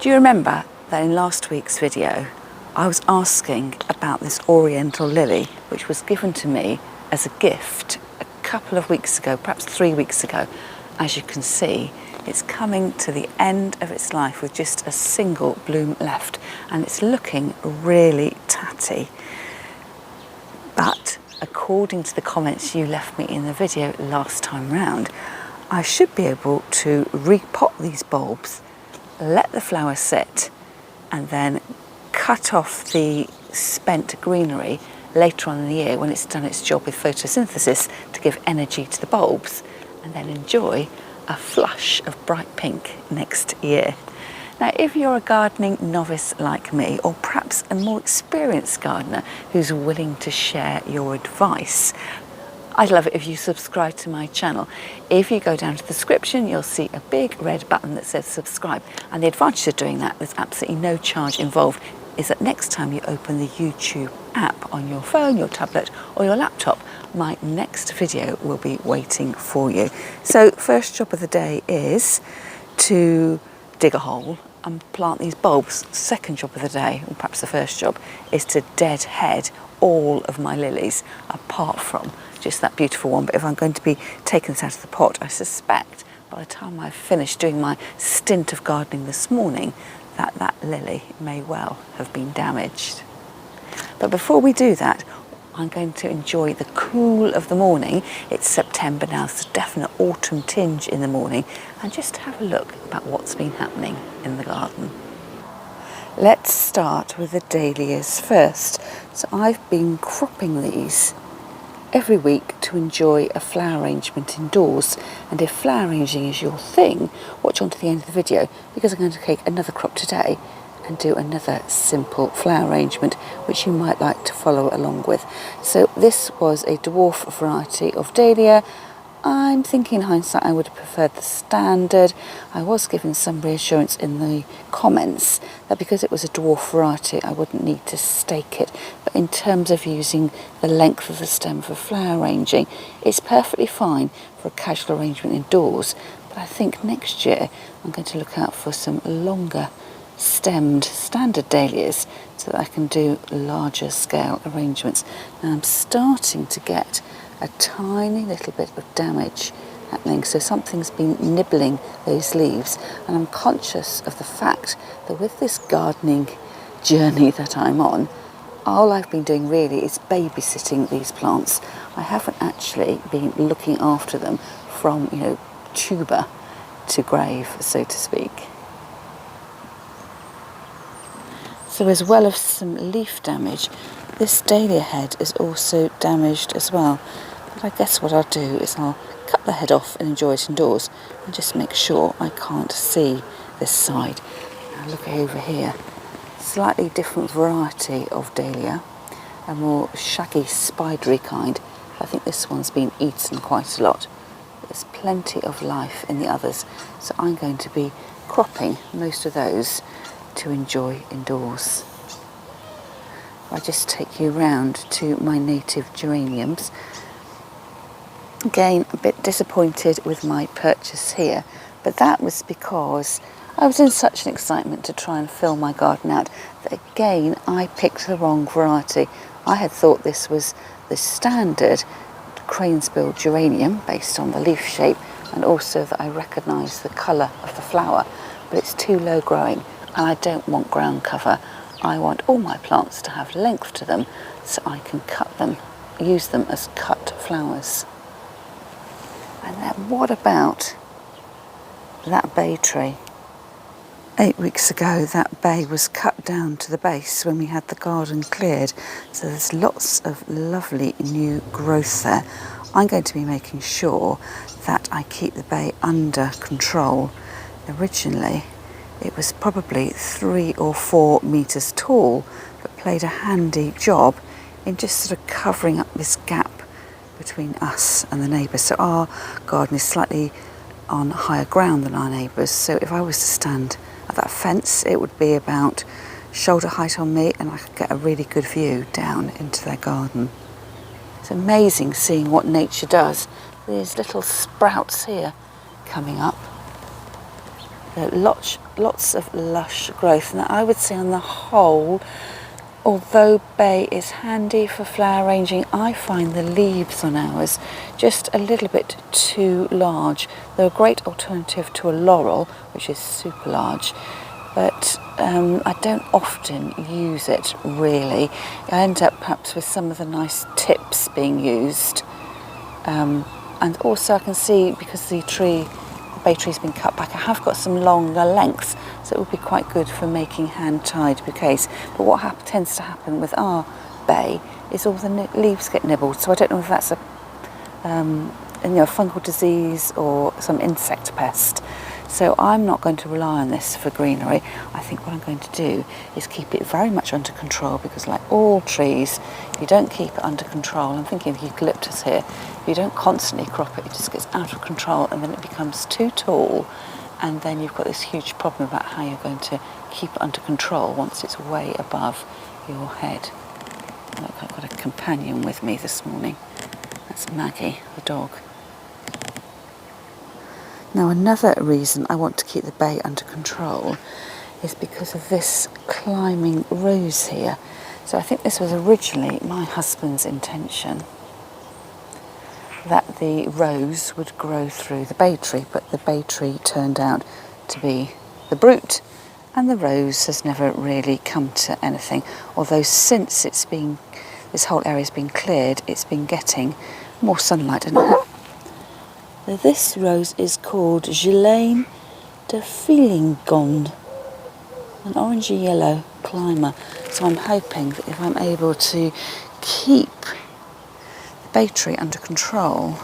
Do you remember that in last week's video I was asking about this Oriental Lily, which was given to me as a gift a couple of weeks ago, perhaps 3 weeks ago. As you can see, it's coming to the end of its life with just a single bloom left, and it's looking really tatty. But according to the comments you left me in the video last time round, I should be able to repot these bulbs, let the flower sit, and then cut off the spent greenery later on in the year when it's done its job with photosynthesis to give energy to the bulbs, and then enjoy a flush of bright pink next year. Now, if you're a gardening novice like me, or perhaps a more experienced gardener who's willing to share your advice, I'd love it if you subscribe to my channel. If you go down to the description, you'll see a big red button that says subscribe. And the advantage of doing that, there's absolutely no charge involved, is that next time you open the YouTube app on your phone, your tablet or your laptop, my next video will be waiting for you. So first job of the day is to dig a hole and plant these bulbs. Second job of the day, or perhaps the first job, is to deadhead all of my lilies apart from just that beautiful one. But if I'm going to be taking this out of the pot, I suspect by the time I've finished doing my stint of gardening this morning that lily may well have been damaged. But before we do that, I'm going to enjoy the cool of the morning. It's September now, so definite autumn tinge in the morning, and just have a look about what's been happening in the garden. Let's start with the dahlias first. So I've been cropping these every week to enjoy a flower arrangement indoors, and if flower arranging is your thing, watch on to the end of the video, because I'm going to take another crop today and do another simple flower arrangement which you might like to follow along with. So this was a dwarf variety of dahlia. I'm thinking in hindsight I would have preferred the standard. I was given some reassurance in the comments that because it was a dwarf variety I wouldn't need to stake it, but in terms of using the length of the stem for flower arranging, it's perfectly fine for a casual arrangement indoors. But I think next year I'm going to look out for some longer stemmed standard dahlias so that I can do larger scale arrangements. Now I'm starting to get a tiny little bit of damage happening, so something's been nibbling those leaves, and I'm conscious of the fact that with this gardening journey that I'm on, all I've been doing really is babysitting these plants. I haven't actually been looking after them from, tuber to grave, so to speak. So as well as some leaf damage, this dahlia head is also damaged as well. But I guess what I'll do is I'll cut the head off and enjoy it indoors, and just make sure I can't see this side. Now look over here, slightly different variety of dahlia, a more shaggy, spidery kind. I think this one's been eaten quite a lot. There's plenty of life in the others, so I'm going to be cropping most of those to enjoy indoors. I just take you round to my native geraniums. Again, a bit disappointed with my purchase here, but that was because I was in such an excitement to try and fill my garden out that again I picked the wrong variety. I had thought this was the standard cranesbill geranium based on the leaf shape, and also that I recognised the colour of the flower, but it's too low growing and I don't want ground cover. I want all my plants to have length to them so I can cut them, use them as cut flowers. And then what about that bay tree? 8 weeks ago that bay was cut down to the base when we had the garden cleared, so there's lots of lovely new growth there. I'm going to be making sure that I keep the bay under control. Originally it was probably 3 or 4 metres tall, but played a handy job in just sort of covering up this gap between us and the neighbours. So our garden is slightly on higher ground than our neighbours, so if I was to stand at that fence it would be about shoulder height on me, and I could get a really good view down into their garden. It's amazing seeing what nature does. There's little sprouts here coming up. Lots of lush growth. Now I would say on the whole, although bay is handy for flower arranging, I find the leaves on ours just a little bit too large. They're a great alternative to a laurel, which is super large, but I don't often use it really. I end up perhaps with some of the nice tips being used. And also I can see, because the bay tree's been cut back, I have got some longer lengths, so it would be quite good for making hand-tied bouquets. But what tends to happen with our bay is all the leaves get nibbled, so I don't know if that's a fungal disease or some insect pest. So I'm not going to rely on this for greenery. I think what I'm going to do is keep it very much under control, because like all trees, if you don't keep it under control, I'm thinking of eucalyptus here, if you don't constantly crop it, it just gets out of control and then it becomes too tall, and then you've got this huge problem about how you're going to keep it under control once it's way above your head. Look, I've got a companion with me this morning. That's Maggie, the dog. Now another reason I want to keep the bay under control is because of this climbing rose here. So I think this was originally my husband's intention, that the rose would grow through the bay tree, but the bay tree turned out to be the brute, and the rose has never really come to anything, although since this whole area's been cleared, it's been getting more sunlight. And this rose is called Ghislaine de Filingon, an orangey yellow climber. So I'm hoping that if I'm able to keep the bay tree under control,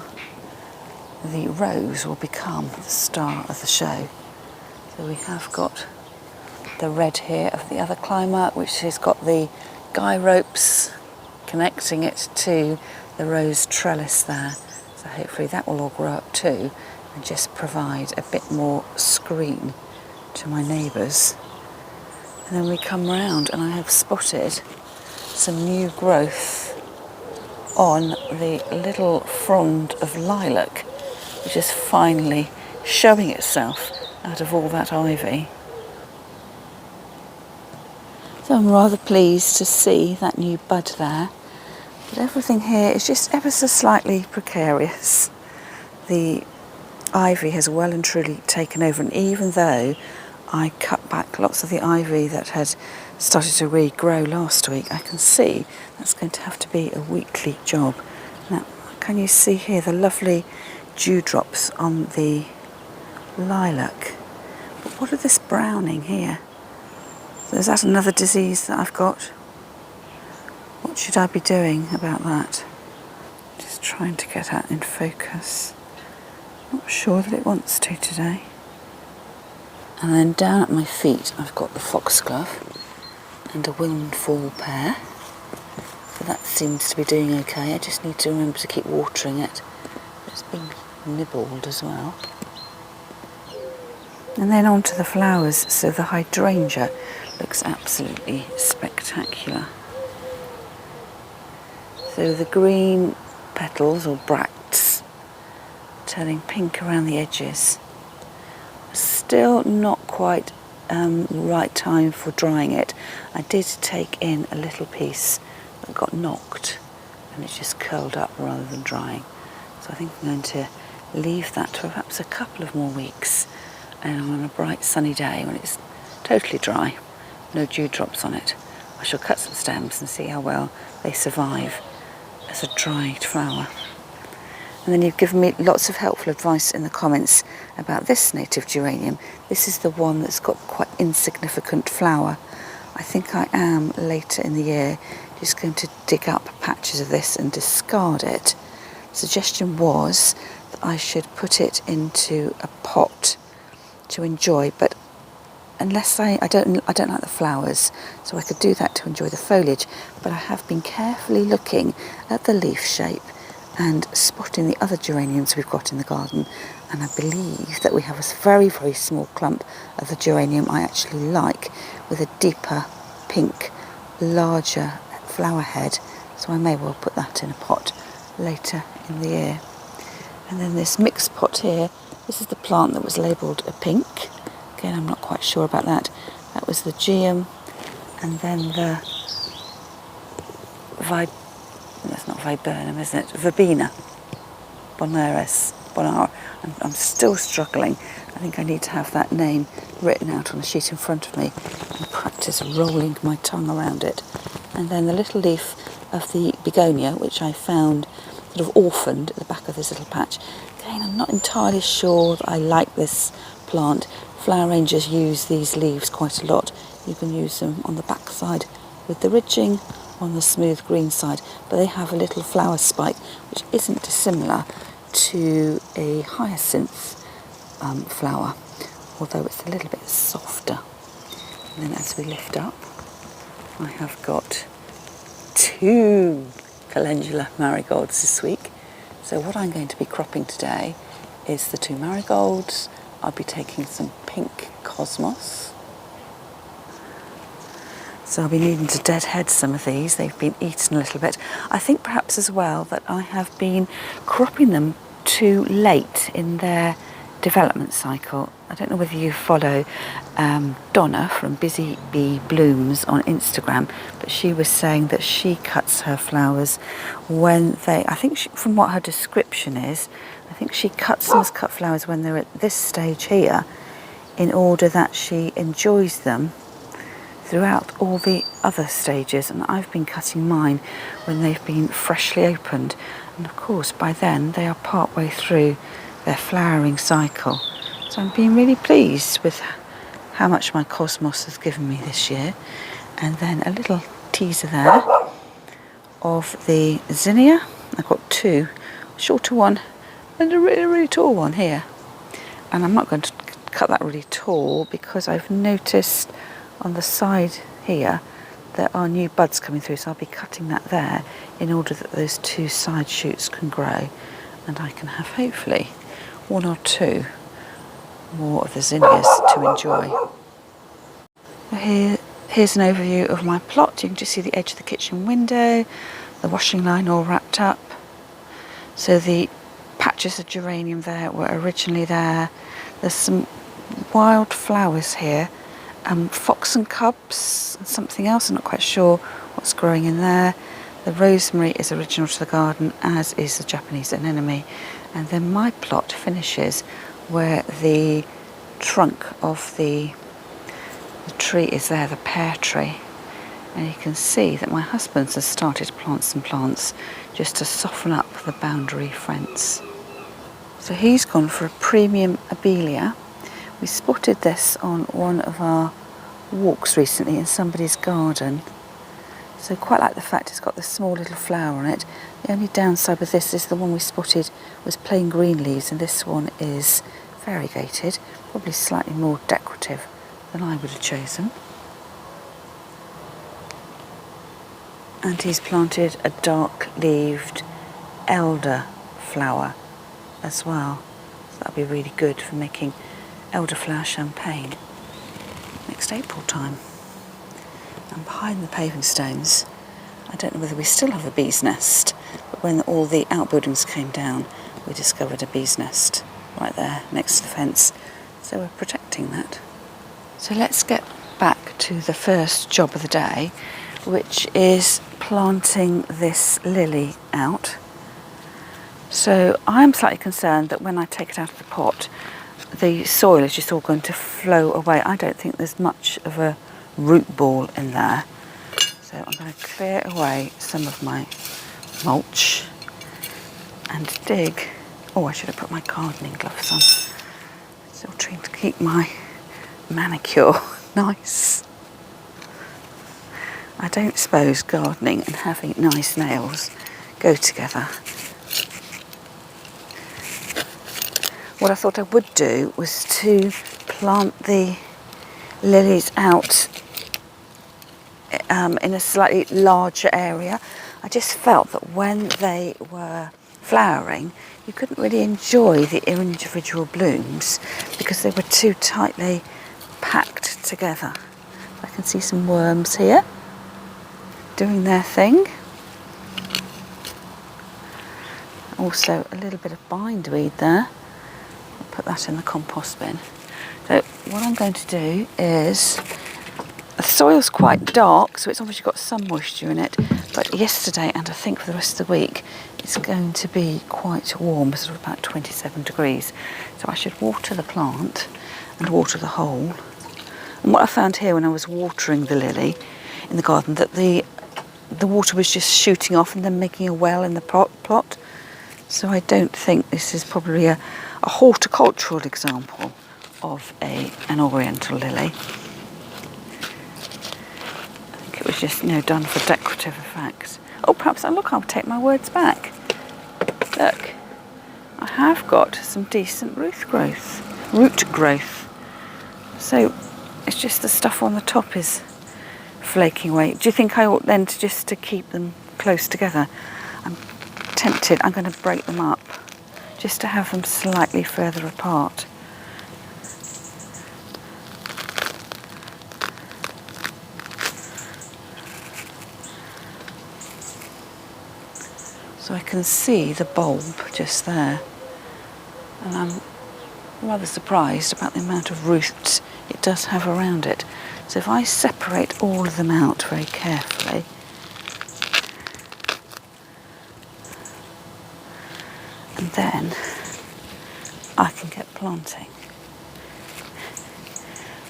the rose will become the star of the show. So we have got the red here of the other climber, which has got the guy ropes connecting it to the rose trellis there. So hopefully that will all grow up too and just provide a bit more screen to my neighbours. And then we come round and I have spotted some new growth on the little frond of lilac, which is finally showing itself out of all that ivy. So I'm rather pleased to see that new bud there. But everything here is just ever so slightly precarious. The ivy has well and truly taken over, and even though I cut back lots of the ivy that had started to regrow last week, I can see that's going to have to be a weekly job. Now, can you see here the lovely dewdrops on the lilac? But what are this browning here? So is that another disease that I've got? What should I be doing about that? Just trying to get that in focus. Not sure that it wants to today. And then down at my feet I've got the foxglove and a windfall pear. So that seems to be doing okay. I just need to remember to keep watering it. It's been nibbled as well. And then on to the flowers. So the hydrangea looks absolutely spectacular. So the green petals, or bracts, turning pink around the edges. Still not quite right time for drying it. I did take in a little piece that got knocked and it just curled up rather than drying. So I think I'm going to leave that for perhaps a couple of more weeks, and on a bright sunny day when it's totally dry, no dewdrops on it, I shall cut some stems and see how well they survive as a dried flower. And then you've given me lots of helpful advice in the comments about this native geranium. This is the one that's got quite insignificant flower. I think I am later in the year just going to dig up patches of this and discard it. The suggestion was that I should put it into a pot to enjoy, but unless I don't like the flowers, so I could do that to enjoy the foliage, but I have been carefully looking at the leaf shape and spotting the other geraniums we've got in the garden, and I believe that we have a very, very small clump of the geranium I actually like, with a deeper pink, larger flower head, so I may well put that in a pot later in the year. And then this mixed pot here, this is the plant that was labelled a pink, Again, I'm not quite sure about that. That was the geum, and then the that's not viburnum, isn't it? Verbena. Bonara. I'm still struggling. I think I need to have that name written out on a sheet in front of me and practice rolling my tongue around it. And then the little leaf of the begonia, which I found sort of orphaned at the back of this little patch. Again, I'm not entirely sure that I like this plant. Flower arrangers use these leaves quite a lot. You can use them on the back side with the ridging, on the smooth green side, but they have a little flower spike which isn't dissimilar to a hyacinth flower, although it's a little bit softer. And then as we lift up, I have got 2 calendula marigolds this week. So what I'm going to be cropping today is the 2 marigolds. I'll be taking some pink cosmos. So I'll be needing to deadhead some of these. They've been eaten a little bit. I think perhaps as well that I have been cropping them too late in their development cycle. I don't know whether you follow Donna from Busy Bee Blooms on Instagram, but she was saying that she cuts her flowers when they, I think from what her description is, I think she cuts them as cut flowers when they're at this stage here, in order that she enjoys them throughout all the other stages. And I've been cutting mine when they've been freshly opened, and of course by then they are part way through their flowering cycle. So I'm being really pleased with how much my cosmos has given me this year. And then a little teaser there of the zinnia. I've got 2, a shorter one and a really, really tall one here. And I'm not going to cut that really tall because I've noticed on the side here there are new buds coming through, so I'll be cutting that there in order that those 2 side shoots can grow, and I can have hopefully 1 or 2 more of the zinnias to enjoy. Here's an overview of my plot. You can just see the edge of the kitchen window, the washing line all wrapped up. So the patches of geranium there were originally there. There's some wild flowers here. Fox and cubs and something else, I'm not quite sure what's growing in there. The rosemary is original to the garden, as is the Japanese anemone. And then my plot finishes where the trunk of the tree is there, the pear tree. And you can see that my husband has started to plant some plants just to soften up the boundary fence. So he's gone for a premium abelia. We spotted this on one of our walks recently in somebody's garden. So quite like the fact it's got the small little flower on it. The only downside with this is the one we spotted was plain green leaves, and this one is variegated, probably slightly more decorative than I would have chosen. And he's planted a dark-leaved elder flower as well. So that'll be really good for making elderflower champagne next April time. And behind the paving stones, I don't know whether we still have a bee's nest, but when all the outbuildings came down, we discovered a bee's nest right there next to the fence. So we're protecting that. So let's get back to the first job of the day, which is planting this lily out. So I'm slightly concerned that when I take it out of the pot, the soil is just all going to flow away. I don't think there's much of a root ball in there. So I'm going to clear away some of my mulch and dig. Oh, I should have put my gardening gloves on. Still trying to keep my manicure nice. I don't suppose gardening and having nice nails go together. What I thought I would do was to plant the lilies out in a slightly larger area. I just felt that when they were flowering, you couldn't really enjoy the individual blooms because they were too tightly packed together. I can see some worms here doing their thing. Also a little bit of bindweed there. I'll put that in the compost bin. So what I'm going to do is, the soil's quite dark, so it's obviously got some moisture in it, but yesterday and I think for the rest of the week it's going to be quite warm, sort of about 27 degrees. So I should water the plant and water the hole. And what I found here when I was watering the lily in the garden, that the water was just shooting off and then making a well in the plot. So I don't think this is probably a horticultural example of an Oriental lily. I think it was just, done for decorative effects. Oh, perhaps, look, I'll take my words back. Look, I have got some decent root growth. So it's just the stuff on the top is flaking away. Do you think I ought then to keep them close together? I'm tempted. I'm going to break them up just to have them slightly further apart. So I can see the bulb just there, and I'm rather surprised about the amount of roots it does have around it. So if I separate all of them out very carefully, and then I can get planting.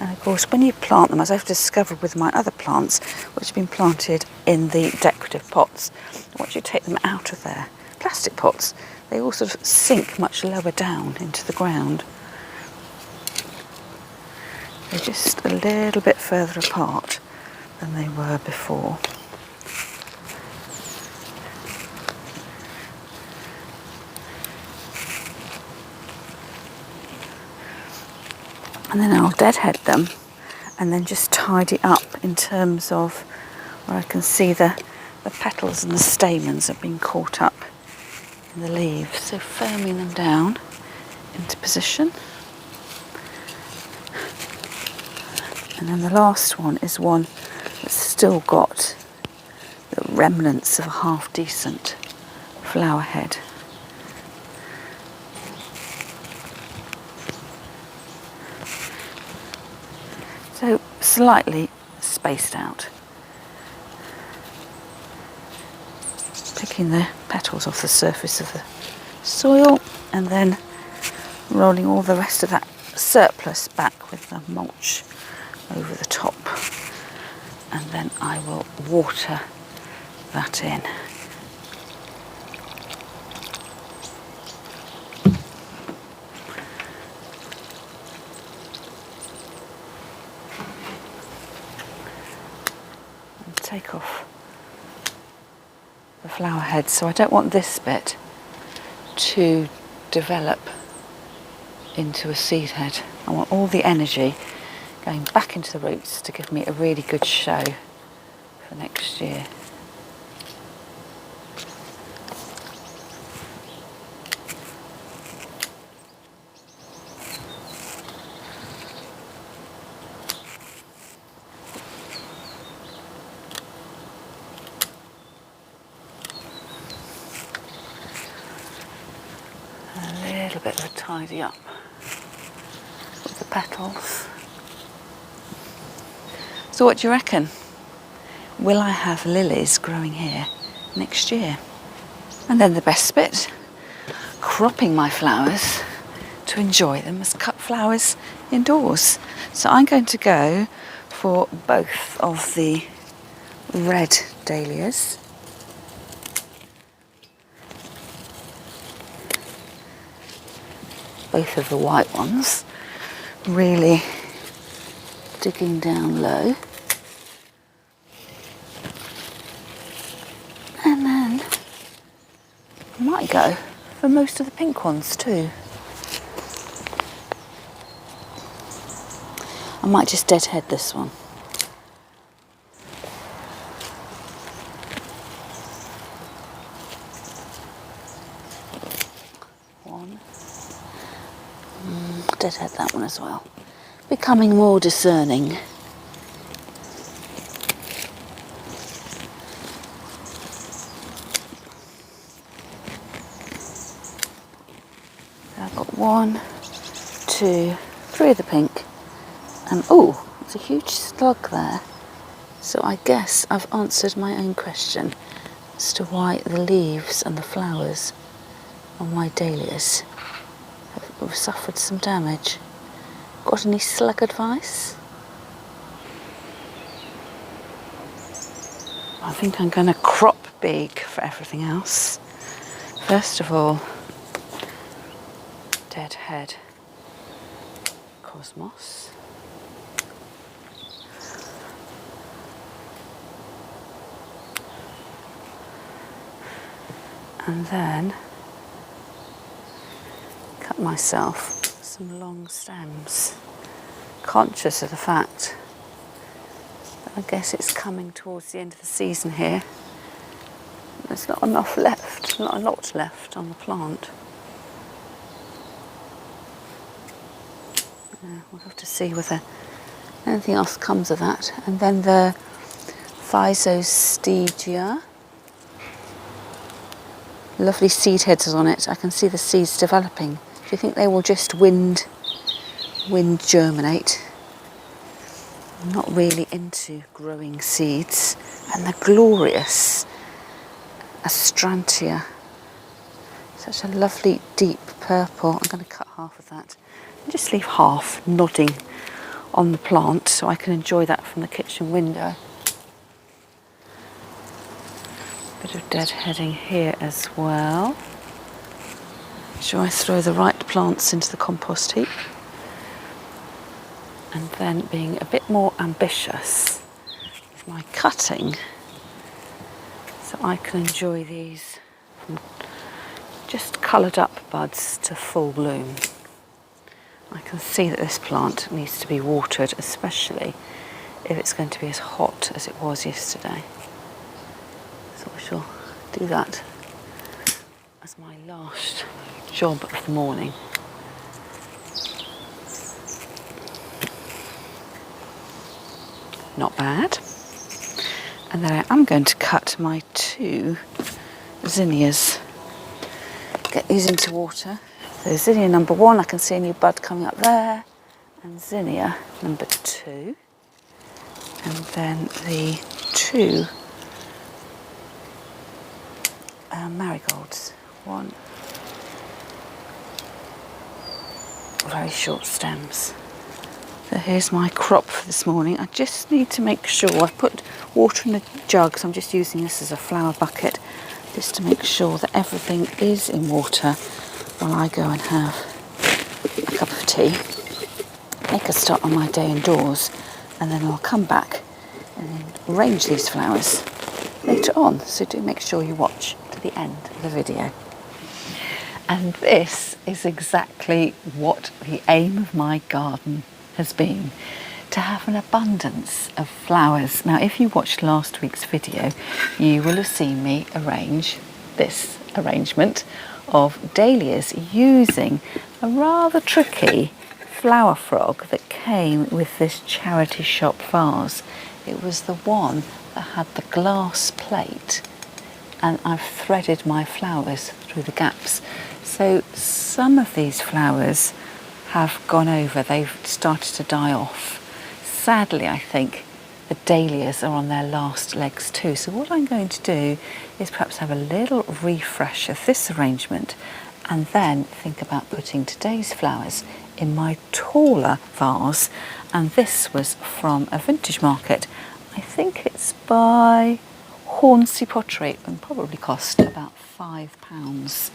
And of course, when you plant them, as I've discovered with my other plants, which have been planted in the decorative pots, once you take them out of their plastic pots, they all sort of sink much lower down into the ground. They're just a little bit further apart than they were before. And then I'll deadhead them and then just tidy up in terms of where I can see the petals and the stamens have been caught up in the leaves. So firming them down into position. And then the last one is one that's still got the remnants of a half decent flower head. So slightly spaced out. Picking the petals off the surface of the soil and then rolling all the rest of that surplus back with the mulch over the top. And then I will water that in. Take off the flower head, so I don't want this bit to develop into a seed head. I want all the energy going back into the roots to give me a really good show for next year. A little bit of a tidy up with the petals. So what do you reckon? Will I have lilies growing here next year? And then the best bit, cropping my flowers to enjoy them as cut flowers indoors. So I'm going to go for both of the red dahlias. Both of the white ones, really digging down low. And then I might go for most of the pink ones too. I might just deadhead this one. Deadhead that one as well. Becoming more discerning. I've got 1, 2, 3 of the pink And oh, there's a huge slug there. So I guess I've answered my own question as to why the leaves and the flowers on my dahlias have suffered some damage. Got any slug advice? I think I'm going to crop big for everything else. First of all, deadhead cosmos. And then cut myself some long stems, conscious of the fact that I guess it's coming towards the end of the season here. There's not enough left, not a lot left on the plant. We'll have to see whether anything else comes of that. And then the Physostegia. Lovely seed heads on it. I can see the seeds developing. Do you think they will just wind germinate? I'm not really into growing seeds. And the glorious Astrantia. Such a lovely deep purple. I'm going to cut half of that. And just leave half nodding on the plant so I can enjoy that from the kitchen window. Bit of deadheading here as well. Shall I throw the right plants into the compost heap? And then being a bit more ambitious with my cutting, so I can enjoy these from just coloured up buds to full bloom. I can see that this plant needs to be watered, especially if it's going to be as hot as it was yesterday. So I shall do that as my last job of the morning. Not bad. And then I am going to cut my 2 zinnias. Get these into water. So zinnia number 1, I can see a new bud coming up there. And zinnia number 2. And then the 2 marigolds. 1. Very short stems. So here's my crop for this morning. I just need to make sure I've put water in a jug, so I'm just using this as a flower bucket, just to make sure that everything is in water while I go and have a cup of tea, make a start on my day indoors, and then I'll come back and arrange these flowers later on. So do make sure you watch to the end of the video. And this is exactly what the aim of my garden has been, to have an abundance of flowers. Now, if you watched last week's video, you will have seen me arrange this arrangement of dahlias using a rather tricky flower frog that came with this charity shop vase. It was the one that had the glass plate, and I've threaded my flowers through the gaps. So some of these flowers have gone over, they've started to die off. Sadly, I think the dahlias are on their last legs too. So what I'm going to do is perhaps have a little refresh of this arrangement and then think about putting today's flowers in my taller vase. And this was from a vintage market. I think it's by Hornsey Pottery, and probably cost about £5.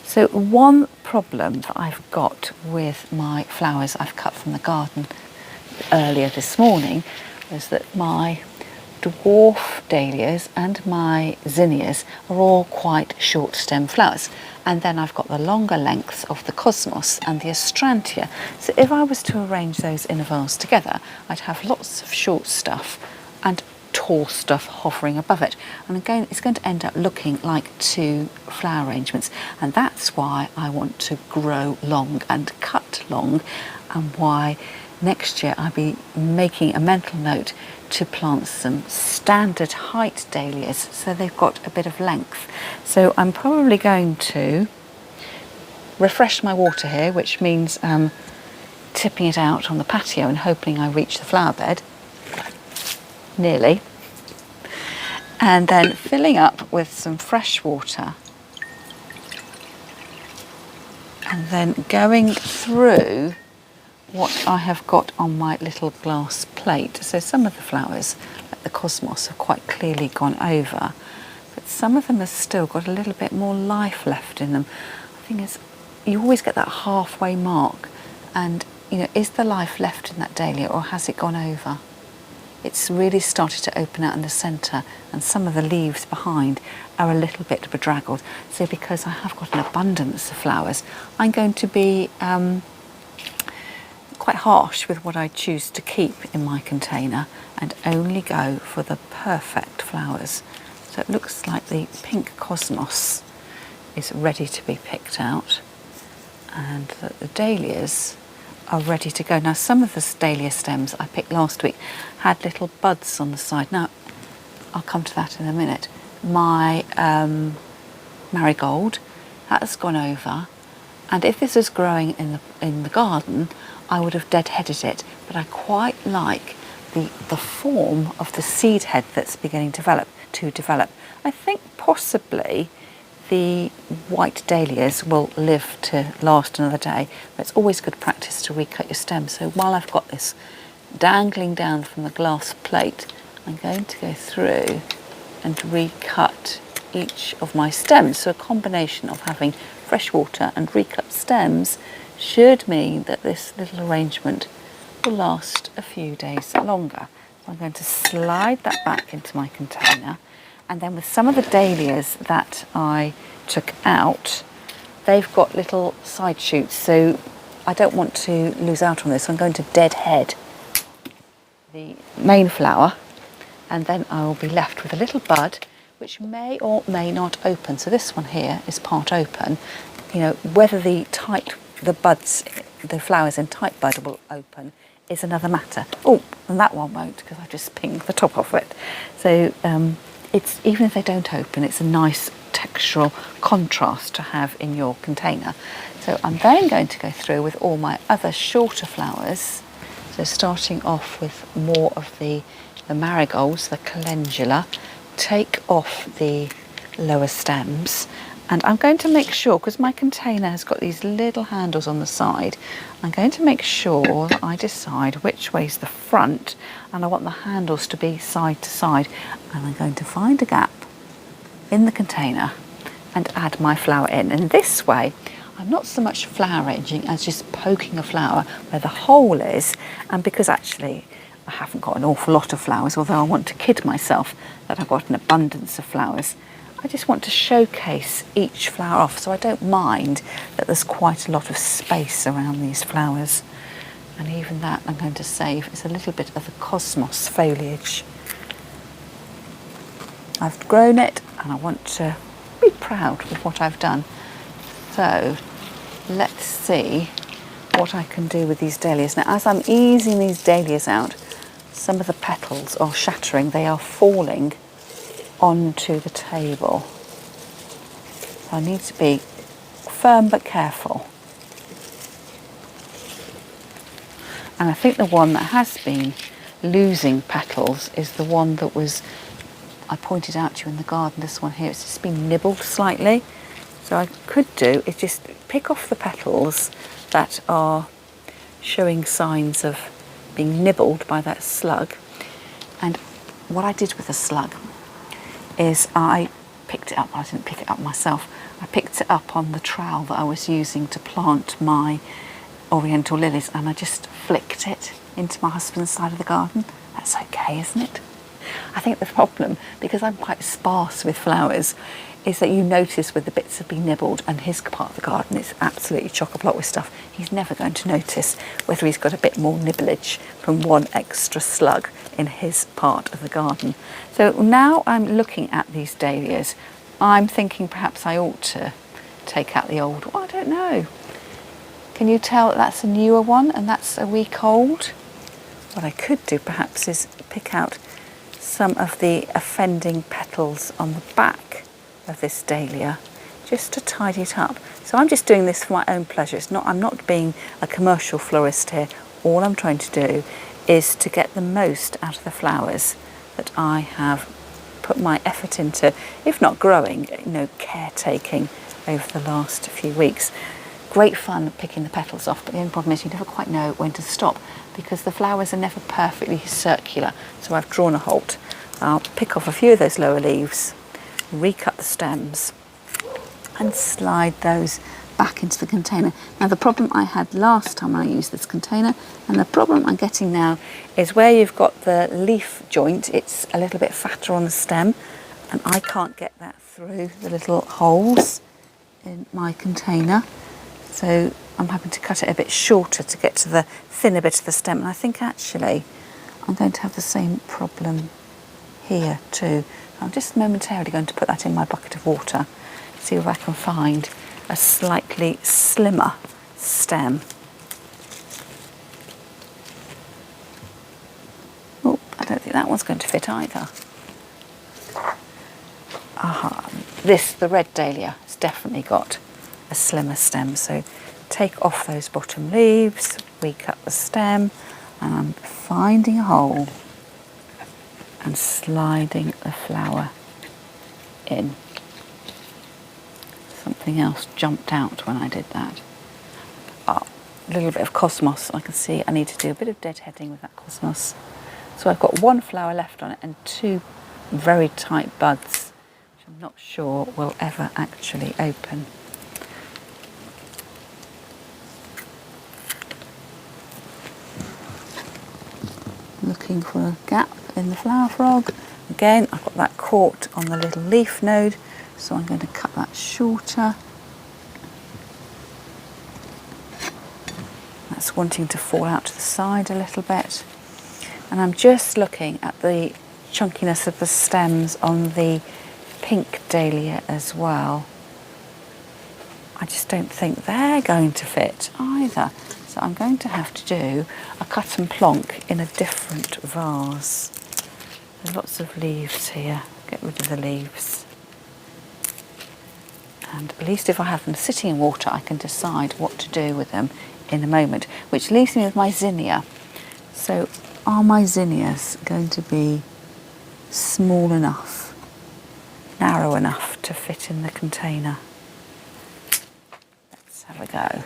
So one problem that I've got with my flowers I've cut from the garden earlier this morning is that my dwarf dahlias and my zinnias are all quite short stem flowers, and then I've got the longer lengths of the cosmos and the astrantia. So if I was to arrange those in a vase together, I'd have lots of short stuff and tall stuff hovering above it, and again it's going to end up looking like 2 flower arrangements, and that's why I want to grow long and cut long, and why next year I'll be making a mental note to plant some standard height dahlias so they've got a bit of length. So I'm probably going to refresh my water here, which means tipping it out on the patio and hoping I reach the flower bed, nearly, and then filling up with some fresh water and then going through what I have got on my little glass plate. So some of the flowers, like the cosmos, have quite clearly gone over, but some of them have still got a little bit more life left in them. The thing is, you always get that halfway mark, and you know, is the life left in that dahlia or has it gone over? It's really started to open out in the centre, and some of the leaves behind are a little bit bedraggled. So because I have got an abundance of flowers, I'm going to be quite harsh with what I choose to keep in my container and only go for the perfect flowers. So it looks like the pink cosmos is ready to be picked out, and that the dahlias are ready to go. Now, some of the dahlia stems I picked last week had little buds on the side. Now, I'll come to that in a minute. My marigold, that has gone over, and if this was growing in the garden, I would have deadheaded it, but I quite like the form of the seed head that's beginning to develop. I think possibly the white dahlias will live to last another day, but it's always good practice to recut your stems. So while I've got this dangling down from the glass plate, I'm going to go through and recut each of my stems. So a combination of having fresh water and recut stems should mean that this little arrangement will last a few days longer. So I'm going to slide that back into my container. And then with some of the dahlias that I took out, they've got little side shoots, so I don't want to lose out on this. So I'm going to deadhead the main flower, and then I will be left with a little bud which may or may not open. So this one here is part open. You know, whether the flowers in tight bud will open is another matter. Oh, and that one won't, because I just pinged the top off it. So it's, even if they don't open, it's a nice textural contrast to have in your container. So I'm then going to go through with all my other shorter flowers. So starting off with more of the marigolds, the calendula, take off the lower stems, and I'm going to make sure, because my container has got these little handles on the side, I'm going to make sure that I decide which way's the front, and I want the handles to be side to side, and I'm going to find a gap in the container and add my flower in. And this way I'm not so much flower arranging as just poking a flower where the hole is, and because actually I haven't got an awful lot of flowers, although I want to kid myself that I've got an abundance of flowers, I just want to showcase each flower off, so I don't mind that there's quite a lot of space around these flowers. And even that I'm going to save is a little bit of the cosmos foliage. I've grown it and I want to be proud with what I've done. So let's see what I can do with these dahlias. Now, as I'm easing these dahlias out, some of the petals are shattering, they are falling onto the table. So I need to be firm but careful. And I think the one that has been losing petals is the one that was, I pointed out to you in the garden, this one here, it's just been nibbled slightly. So I could do is just pick off the petals that are showing signs of being nibbled by that slug. And what I did with the slug is I picked it up. I didn't pick it up myself. I picked it up on the trowel that I was using to plant my Oriental Lilies, and I just flicked it into my husband's side of the garden. That's okay, isn't it? I think the problem, because I'm quite sparse with flowers, is that you notice with the bits have been nibbled, and his part of the garden is absolutely chock-a-block with stuff. He's never going to notice whether he's got a bit more nibblage from one extra slug in his part of the garden. So now I'm looking at these dahlias, I'm thinking perhaps I ought to take out the old one. I don't know. Can you tell that that's a newer one and that's a week old? What I could do perhaps is pick out some of the offending petals on the back of this dahlia just to tidy it up. So I'm just doing this for my own pleasure. I'm not being a commercial florist here. All I'm trying to do is to get the most out of the flowers that I have put my effort into, if not growing, caretaking over the last few weeks. Great fun picking the petals off, but the only problem is you never quite know when to stop because the flowers are never perfectly circular. So I've drawn a halt. I'll pick off a few of those lower leaves, recut the stems and slide those back into the container. Now the problem I had last time I used this container, and the problem I'm getting now, is where you've got the leaf joint, it's a little bit fatter on the stem, and I can't get that through the little holes in my container. So I'm having to cut it a bit shorter to get to the thinner bit of the stem. And I think actually I'm going to have the same problem here too. I'm just momentarily going to put that in my bucket of water, see if I can find a slightly slimmer stem. Oh, I don't think that one's going to fit either. Aha, the red dahlia has definitely got a slimmer stem. So take off those bottom leaves, recut the stem, and I'm finding a hole and sliding the flower in. Something else jumped out when I did that. A little bit of cosmos. I can see I need to do a bit of deadheading with that cosmos. So I've got one flower left on it and two very tight buds, which I'm not sure will ever actually open. Looking for a gap in the flower frog. Again, I've got that caught on the little leaf node, so I'm going to cut that shorter. That's wanting to fall out to the side a little bit. And I'm just looking at the chunkiness of the stems on the pink dahlia as well. I just don't think they're going to fit either. So I'm going to have to do a cut and plonk in a different vase. There's lots of leaves here. Get rid of the leaves. And at least if I have them sitting in water, I can decide what to do with them in a moment, which leaves me with my zinnia. So are my zinnias going to be small enough, narrow enough to fit in the container? Let's have a go.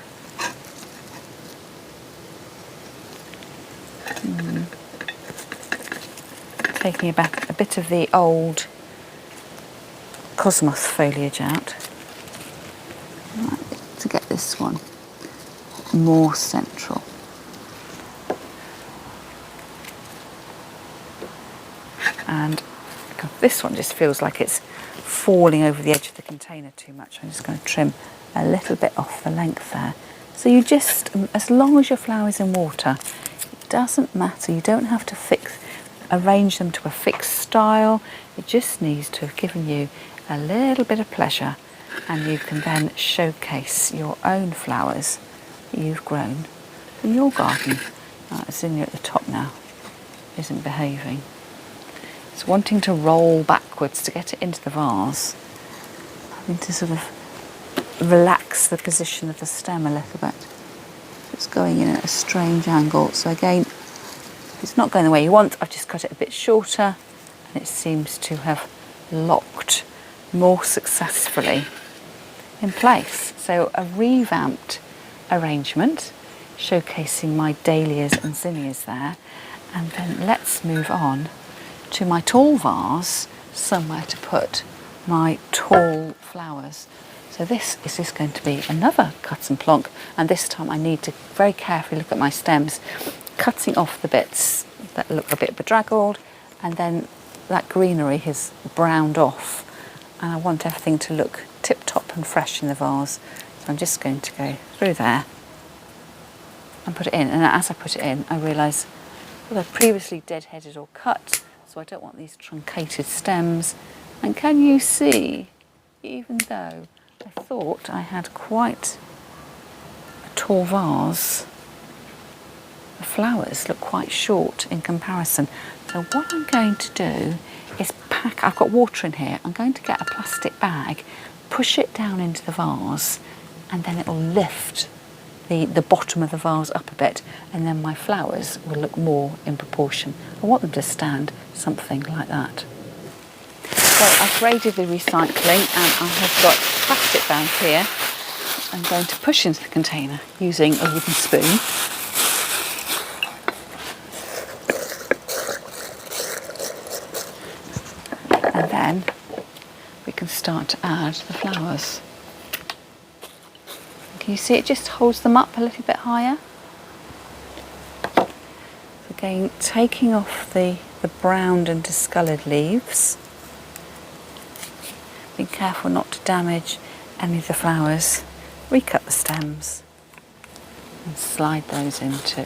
Taking a bit of the old cosmos foliage out to get this one more central. And this one just feels like it's falling over the edge of the container too much. I'm just going to trim a little bit off the length there. So you just, as long as your flower's in water, it doesn't matter. You don't have to arrange them to a fixed style. It just needs to have given you a little bit of pleasure, and you can then showcase your own flowers that you've grown in your garden. Zinnia at the top now isn't behaving. It's wanting to roll backwards to get it into the vase. Having to sort of relax the position of the stem a little bit. It's going in at a strange angle. So again, if it's not going the way you want, I've just cut it a bit shorter, and it seems to have locked more successfully in place. So a revamped arrangement showcasing my dahlias and zinnias there, and then let's move on to my tall vase, somewhere to put my tall flowers. So this is just going to be another cut and plonk, and this time I need to very carefully look at my stems, cutting off the bits that look a bit bedraggled, and then that greenery has browned off, and I want everything to look tip-top and fresh in the vase. So I'm just going to go through there and put it in, and as I put it in I realise that I've previously deadheaded or cut, so I don't want these truncated stems. And can you see, even though I thought I had quite a tall vase, the flowers look quite short in comparison. So what I'm going to do is I've got water in here, I'm going to get a plastic bag, push it down into the vase, and then it'll lift the bottom of the vase up a bit, and then my flowers will look more in proportion. I want them to stand something like that. So I've graded the recycling, and I have got a plastic bag here. I'm going to push into the container using a wooden spoon. And then we can start to add the flowers. Can you see it just holds them up a little bit higher? Again, taking off the browned and discoloured leaves. Be careful not to damage any of the flowers. Recut the stems and slide those in too.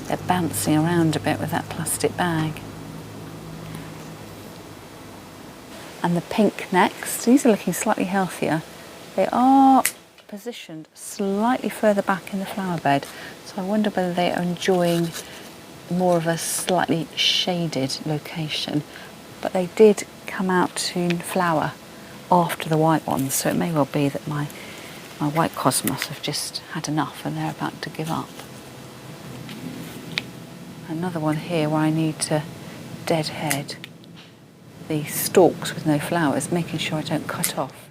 They're bouncing around a bit with that plastic bag. And the pink next, these are looking slightly healthier. They are positioned slightly further back in the flower bed, so I wonder whether they are enjoying more of a slightly shaded location. But they did come out to flower after the white ones, so it may well be that my white cosmos have just had enough and they're about to give up. Another one here where I need to deadhead the stalks with no flowers, making sure I don't cut off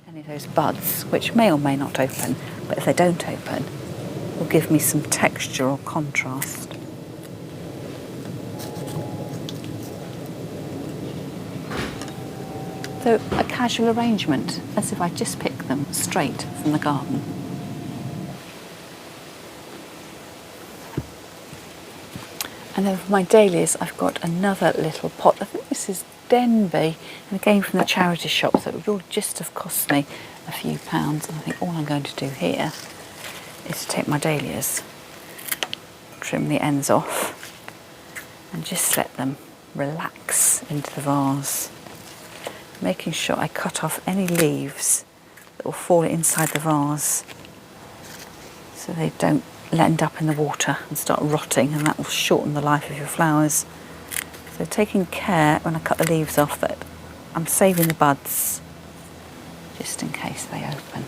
any of those buds, which may or may not open, but if they don't open, will give me some texture or contrast. So a casual arrangement, as if I just picked them straight from the garden. And then for my dahlias, I've got another little pot. I think this is Denby, and again from the charity shop, so it would all just have cost me a few pounds. And I think all I'm going to do here is to take my dahlias, trim the ends off, and just let them relax into the vase, making sure I cut off any leaves that will fall inside the vase so they don't end up in the water and start rotting, and that will shorten the life of your flowers. So taking care when I cut the leaves off that I'm saving the buds just in case they open.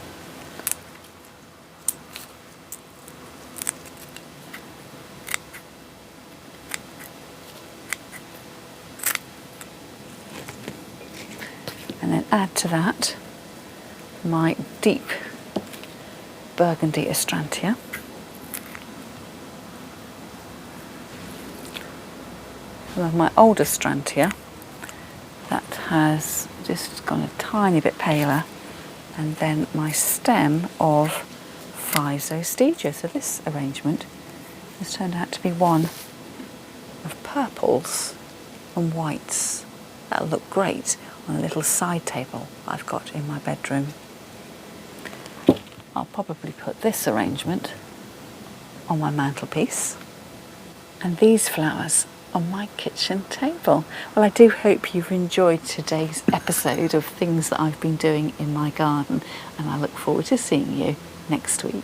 And then add to that my deep burgundy astrantia. Some of my older astrantia that has just gone a tiny bit paler, and then my stem of Physostegia. So this arrangement has turned out to be one of purples and whites. That'll look great on a little side table I've got in my bedroom. I'll probably put this arrangement on my mantelpiece, and these flowers on my kitchen table. Well, I do hope you've enjoyed today's episode of things that I've been doing in my garden, and I look forward to seeing you next week.